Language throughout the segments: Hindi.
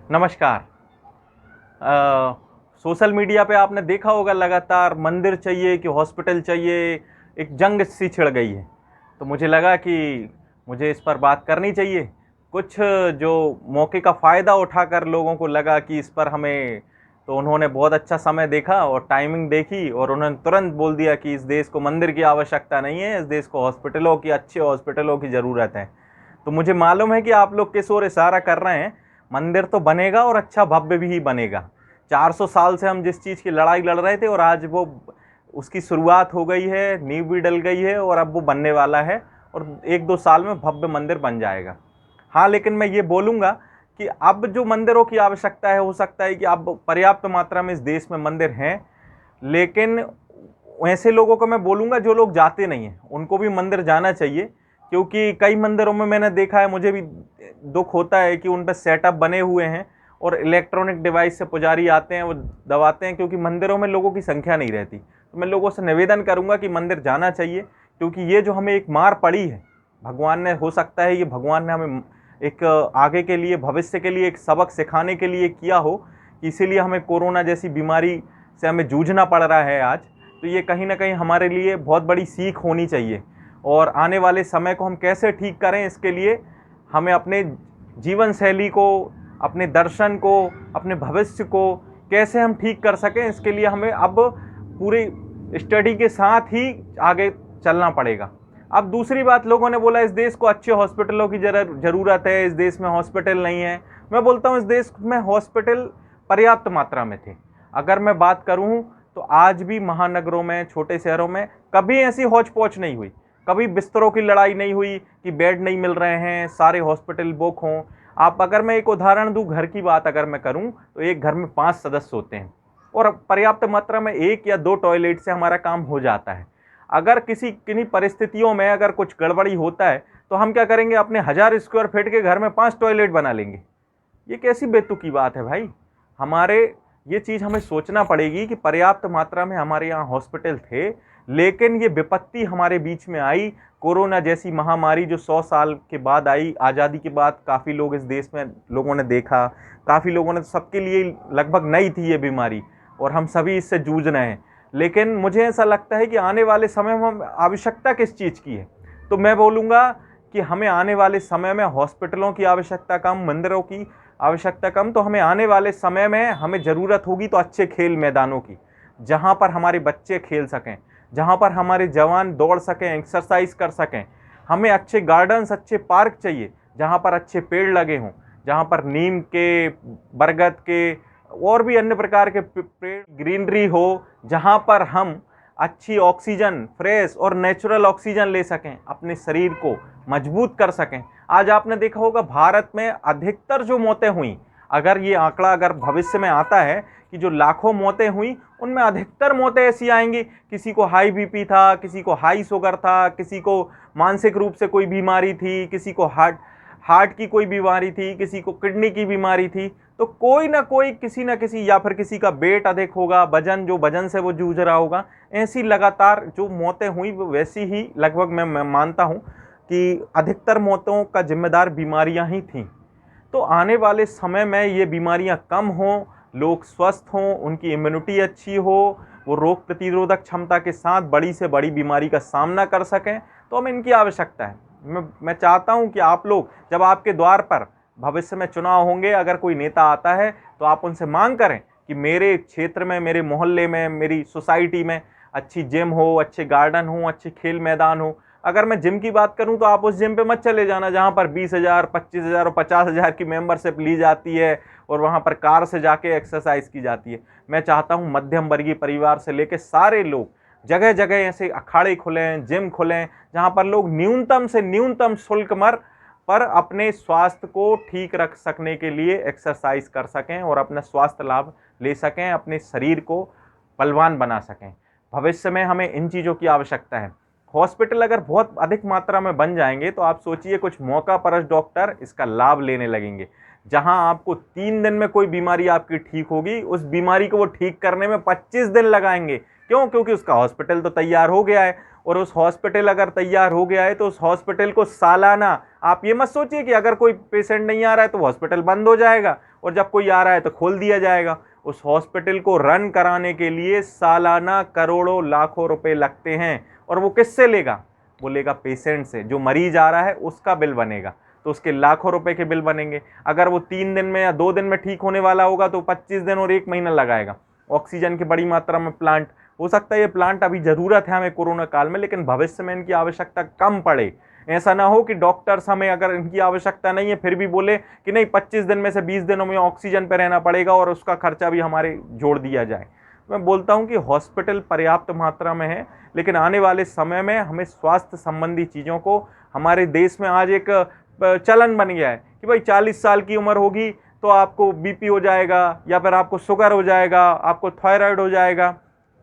नमस्कार। सोशल मीडिया पे आपने देखा होगा लगातार मंदिर चाहिए कि हॉस्पिटल चाहिए, एक जंग सी छिड़ गई है। तो मुझे लगा कि मुझे इस पर बात करनी चाहिए। कुछ जो मौके का फ़ायदा उठाकर लोगों को लगा कि इस पर हमें, तो उन्होंने बहुत अच्छा समय देखा और टाइमिंग देखी और उन्होंने तुरंत बोल दिया कि इस देश को मंदिर की आवश्यकता नहीं है, इस देश को हॉस्पिटलों की, अच्छे हॉस्पिटलों की ज़रूरत है। तो मुझे मालूम है कि आप लोग किस ओर इशारा कर रहे हैं। मंदिर तो बनेगा और अच्छा भव्य भी बनेगा। 400 साल से हम जिस चीज़ की लड़ाई लड़ रहे थे और आज वो उसकी शुरुआत हो गई है, नींव भी डल गई है और अब वो बनने वाला है और 1-2 साल में भव्य मंदिर बन जाएगा। हाँ, लेकिन मैं ये बोलूँगा कि अब जो मंदिरों की आवश्यकता है, हो सकता है कि अब पर्याप्त मात्रा में इस देश में मंदिर हैं, लेकिन ऐसे लोगों को मैं बोलूँगा जो लोग जाते नहीं हैं, उनको भी मंदिर जाना चाहिए। क्योंकि कई मंदिरों में मैंने देखा है, मुझे भी दुःख होता है कि उन पे सेटअप बने हुए हैं और इलेक्ट्रॉनिक डिवाइस से पुजारी आते हैं, वो दबाते हैं, क्योंकि मंदिरों में लोगों की संख्या नहीं रहती। तो मैं लोगों से निवेदन करूँगा कि मंदिर जाना चाहिए, क्योंकि ये जो हमें एक मार पड़ी है, भगवान ने, हो सकता है ये भगवान ने हमें एक आगे के लिए, भविष्य के लिए एक सबक सिखाने के लिए किया हो, कि इसीलिए हमें कोरोना जैसी बीमारी से हमें जूझना पड़ रहा है आज। तो ये कहीं ना कहीं हमारे लिए बहुत बड़ी सीख होनी चाहिए और आने वाले समय को हम कैसे ठीक करें, इसके लिए हमें अपने जीवन शैली को, अपने दर्शन को, अपने भविष्य को कैसे हम ठीक कर सकें, इसके लिए हमें अब पूरी स्टडी के साथ ही आगे चलना पड़ेगा। अब दूसरी बात, लोगों ने बोला इस देश को अच्छे हॉस्पिटलों की ज़रूरत है, इस देश में हॉस्पिटल नहीं है। मैं बोलता हूँ इस देश में हॉस्पिटल पर्याप्त मात्रा में थे। अगर मैं बात करूँ तो आज भी महानगरों में, छोटे शहरों में कभी ऐसी हौच पौच नहीं हुई, कभी बिस्तरों की लड़ाई नहीं हुई कि बेड नहीं मिल रहे हैं, सारे हॉस्पिटल बुक हों। आप, अगर मैं एक उदाहरण दूं, घर की बात अगर मैं करूं तो एक घर में 5 सदस्य होते हैं और पर्याप्त मात्रा में 1 या 2 टॉयलेट से हमारा काम हो जाता है। अगर किन्हीं परिस्थितियों में अगर कुछ गड़बड़ी होता है तो हम क्या करेंगे, अपने 1000 स्क्वायर फीट के घर में 5 टॉयलेट बना लेंगे। ये कैसी बेतुकी बात है भाई। हमारे, ये चीज़ हमें सोचना पड़ेगी कि पर्याप्त मात्रा में हमारे यहाँ हॉस्पिटल थे, लेकिन ये विपत्ति हमारे बीच में आई, कोरोना जैसी महामारी जो 100 साल के बाद आई, आज़ादी के बाद काफ़ी लोग इस देश में लोगों ने देखा, काफ़ी लोगों ने, सबके लिए लगभग नई थी ये बीमारी और हम सभी इससे जूझ रहे हैं। लेकिन मुझे ऐसा लगता है कि आने वाले समय में हम, आवश्यकता किस चीज़ की है, तो मैं बोलूँगा कि हमें आने वाले समय में हॉस्पिटलों की आवश्यकता कम, मंदिरों की आवश्यकता कम, तो हमें आने वाले समय में हमें ज़रूरत होगी तो अच्छे खेल मैदानों की, जहाँ पर हमारे बच्चे खेल सकें, जहाँ पर हमारे जवान दौड़ सकें, एक्सरसाइज कर सकें। हमें अच्छे गार्डन्स, अच्छे पार्क चाहिए, जहाँ पर अच्छे पेड़ लगे हों, जहाँ पर नीम के, बरगद के और भी अन्य प्रकार के पेड़, ग्रीनरी हो, जहाँ पर हम अच्छी ऑक्सीजन, फ्रेश और नेचुरल ऑक्सीजन ले सकें, अपने शरीर को मजबूत कर सकें। आज आपने देखा होगा भारत में अधिकतर जो मौतें हुई, अगर ये आंकड़ा अगर भविष्य में आता है कि जो लाखों मौतें हुई, उनमें अधिकतर मौतें ऐसी आएंगी, किसी को हाई बीपी था, किसी को हाई शुगर था, किसी को मानसिक रूप से कोई बीमारी थी, किसी को हार्ट की कोई बीमारी थी, किसी को किडनी की बीमारी थी। तो कोई ना कोई, किसी ना किसी, या फिर किसी का वेट अधिक होगा, वजन, जो वजन से वो जूझ रहा होगा, ऐसी लगातार जो मौतें हुई वो वैसी ही लगभग मैं मानता हूँ कि अधिकतर मौतों का जिम्मेदार बीमारियां ही थीं। तो आने वाले समय में ये बीमारियां कम हों, लोग स्वस्थ हों, उनकी इम्यूनिटी अच्छी हो, वो रोग प्रतिरोधक क्षमता के साथ बड़ी से बड़ी बीमारी का सामना कर सकें, तो हमें इनकी आवश्यकता है। मैं चाहता हूं कि आप लोग, जब आपके द्वार पर भविष्य में चुनाव होंगे, अगर कोई नेता आता है तो आप उनसे मांग करें कि मेरे क्षेत्र में, मेरे मोहल्ले में, मेरी सोसाइटी में अच्छी जिम हो, अच्छे गार्डन हो, अच्छे खेल मैदान हो। अगर मैं जिम की बात करूं तो आप उस जिम पे मत चले जाना जहां पर 20,000, 25,000 और 50,000 की मेंबरशिप ली जाती है और वहां पर कार से जाके एक्सरसाइज की जाती है। मैं चाहता हूं मध्यम वर्गीय परिवार से लेकर सारे लोग, जगह जगह ऐसे अखाड़े खुलें, जिम खुलें, जहां पर लोग न्यूनतम से न्यूनतम शुल्क पर अपने स्वास्थ्य को ठीक रख सकने के लिए एक्सरसाइज कर सकें और अपना स्वास्थ्य लाभ ले सकें, अपने शरीर को बलवान बना सकें। भविष्य में हमें इन चीज़ों की आवश्यकता है। हॉस्पिटल अगर बहुत अधिक मात्रा में बन जाएंगे तो आप सोचिए, कुछ मौका परस्त डॉक्टर इसका लाभ लेने लगेंगे। जहां आपको 3 दिन में कोई बीमारी आपकी ठीक होगी, उस बीमारी को वो ठीक करने में 25 दिन लगाएंगे। क्यों? क्योंकि उसका हॉस्पिटल तो तैयार हो गया है, और उस हॉस्पिटल अगर तैयार हो गया है तो उस हॉस्पिटल को सालाना, आप ये मत सोचिए कि अगर कोई पेशेंट नहीं आ रहा है तो हॉस्पिटल बंद हो जाएगा। और जब कोई आ रहा है तो खोल दिया जाएगा। उस हॉस्पिटल को रन कराने के लिए सालाना करोड़ों लाखों रुपए लगते हैं, और वो किससे लेगा? वो लेगा पेशेंट से। जो मरीज आ रहा है उसका बिल बनेगा, तो उसके लाखों रुपए के बिल बनेंगे। अगर वो 3 दिन में या 2 दिन में ठीक होने वाला होगा तो 25 दिन और 1 महीना लगाएगा। ऑक्सीजन की बड़ी मात्रा में प्लांट, हो सकता है ये प्लांट अभी जरूरत है हमें कोरोना काल में, लेकिन भविष्य में इनकी आवश्यकता कम पड़े। ऐसा ना हो कि डॉक्टर्स हमें, अगर इनकी आवश्यकता नहीं है फिर भी बोले कि नहीं 25 दिन में से 20 दिनों में ऑक्सीजन पे रहना पड़ेगा और उसका खर्चा भी हमारे जोड़ दिया जाए। मैं बोलता हूं कि हॉस्पिटल पर्याप्त मात्रा में है, लेकिन आने वाले समय में हमें स्वास्थ्य संबंधी चीज़ों को, हमारे देश में आज एक चलन बन गया है कि भाई 40 साल की उम्र होगी तो आपको बीपी हो जाएगा, या फिर आपको शुगर हो जाएगा, आपको थायराइड हो जाएगा।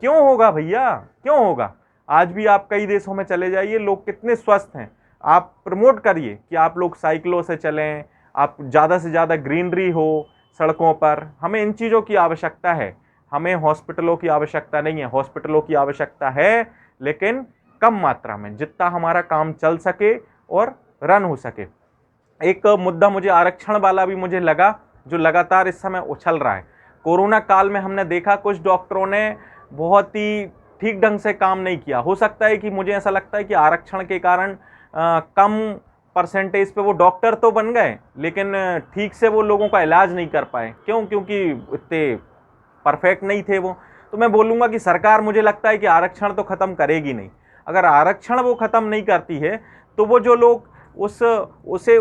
क्यों होगा भैया, क्यों होगा? आज भी आप कई देशों में चले जाइए, लोग कितने स्वस्थ हैं। आप प्रमोट करिए कि आप लोग साइकिलों से चलें, आप ज़्यादा से ज़्यादा ग्रीनरी हो सड़कों पर। हमें इन चीज़ों की आवश्यकता है, हमें हॉस्पिटलों की आवश्यकता नहीं है। हॉस्पिटलों की आवश्यकता है लेकिन कम मात्रा में, जितना हमारा काम चल सके और रन हो सके। एक मुद्दा मुझे आरक्षण वाला भी मुझे लगा, जो लगातार इस समय उछल रहा है। कोरोना काल में हमने देखा कुछ डॉक्टरों ने बहुत ही ठीक ढंग से काम नहीं किया। हो सकता है कि, मुझे ऐसा लगता है कि आरक्षण के कारण कम परसेंटेज पे वो डॉक्टर तो बन गए, लेकिन ठीक से वो लोगों का इलाज नहीं कर पाए। क्यों? क्योंकि इतने परफेक्ट नहीं थे वो। तो मैं बोलूँगा कि सरकार, मुझे लगता है कि आरक्षण तो ख़त्म करेगी नहीं। अगर आरक्षण वो ख़त्म नहीं करती है तो वो जो लोग उसे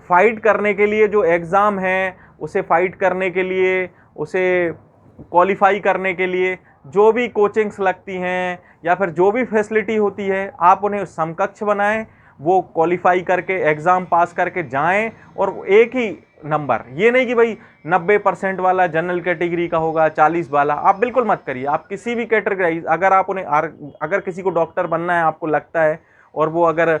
फाइट करने के लिए जो एग्ज़ाम है, उसे फाइट करने के लिए, उसे क्वालिफाई करने के लिए जो भी कोचिंग्स लगती हैं या फिर जो भी फैसिलिटी होती है, आप उन्हें समकक्ष बनाएं। वो क्वालिफाई करके एग्ज़ाम पास करके जाएं, और एक ही नंबर, ये नहीं कि भाई 90% वाला जनरल कैटेगरी का होगा, 40 वाला, आप बिल्कुल मत करिए। आप किसी भी कैटेगरी, अगर आप उन्हें, अगर किसी को डॉक्टर बनना है आपको लगता है, और वो अगर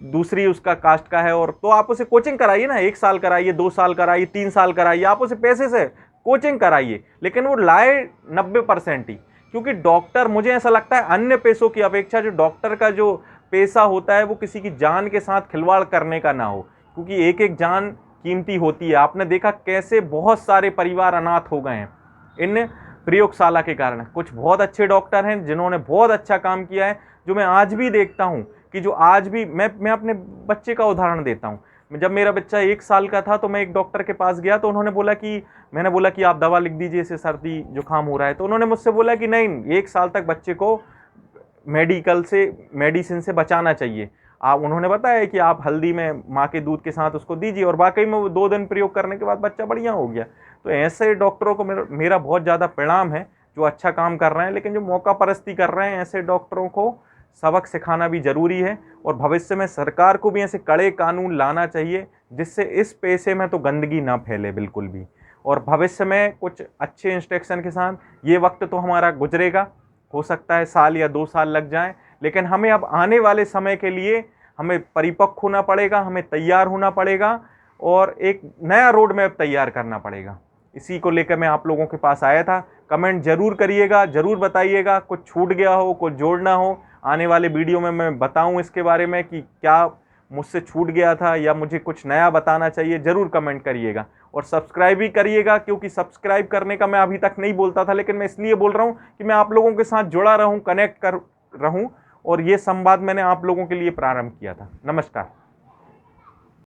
दूसरी उसका कास्ट का है, और तो आप उसे कोचिंग कराइए ना, 1 साल कराइए, 2 साल कराइए, 3 साल कराइए, आप उसे पैसे से कोचिंग कराइए, लेकिन वो लाए 90% ही। क्योंकि डॉक्टर, मुझे ऐसा लगता है अन्य पेशों की अपेक्षा जो डॉक्टर का जो पेशा होता है वो किसी की जान के साथ खिलवाड़ करने का ना हो, क्योंकि एक एक जान कीमती होती है। आपने देखा कैसे बहुत सारे परिवार अनाथ हो गए हैं इन प्रयोगशाला के कारण। कुछ बहुत अच्छे डॉक्टर हैं जिन्होंने बहुत अच्छा काम किया है, जो मैं आज भी देखता हूं कि जो आज भी, मैं अपने बच्चे का उदाहरण देता हूं। जब मेरा बच्चा 1 साल का था तो मैं एक डॉक्टर के पास गया, तो उन्होंने बोला कि, मैंने बोला कि आप दवा लिख दीजिए, इसे सर्दी जुकाम हो रहा है। तो उन्होंने मुझसे बोला कि नहीं, 1 साल तक बच्चे को मेडिसिन से बचाना चाहिए। उन्होंने बताया कि आप हल्दी में माँ के दूध के साथ उसको दीजिए, और वाकई में वो 2 दिन प्रयोग करने के बाद बच्चा बढ़िया हो गया। तो ऐसे डॉक्टरों को मेरा बहुत ज़्यादा प्रणाम है, जो अच्छा काम कर रहे हैं। लेकिन जो मौका परस्ती कर रहे हैं, ऐसे डॉक्टरों को सबक सिखाना भी ज़रूरी है, और भविष्य में सरकार को भी ऐसे कड़े कानून लाना चाहिए जिससे इस पेशे में तो गंदगी ना फैले बिल्कुल भी। और भविष्य में कुछ अच्छे इंस्ट्रक्शन के साथ, ये वक्त तो हमारा गुजरेगा, हो सकता है साल या 2 साल लग जाएं, लेकिन हमें अब आने वाले समय के लिए हमें परिपक्व होना पड़ेगा, हमें तैयार होना पड़ेगा, और एक नया रोड मैप तैयार करना पड़ेगा। इसी को लेकर मैं आप लोगों के पास आया था। कमेंट जरूर करिएगा, जरूर बताइएगा, कुछ छूट गया हो, कुछ जोड़ना हो। आने वाले वीडियो में मैं बताऊं इसके बारे में कि क्या मुझसे छूट गया था या मुझे कुछ नया बताना चाहिए। ज़रूर कमेंट करिएगा, और सब्सक्राइब भी करिएगा, क्योंकि सब्सक्राइब करने का मैं अभी तक नहीं बोलता था, लेकिन मैं इसलिए बोल रहा हूँ कि मैं आप लोगों के साथ जुड़ा रहूँ, कनेक्ट कर रहूँ, और ये संवाद मैंने आप लोगों के लिए प्रारंभ किया था। नमस्कार।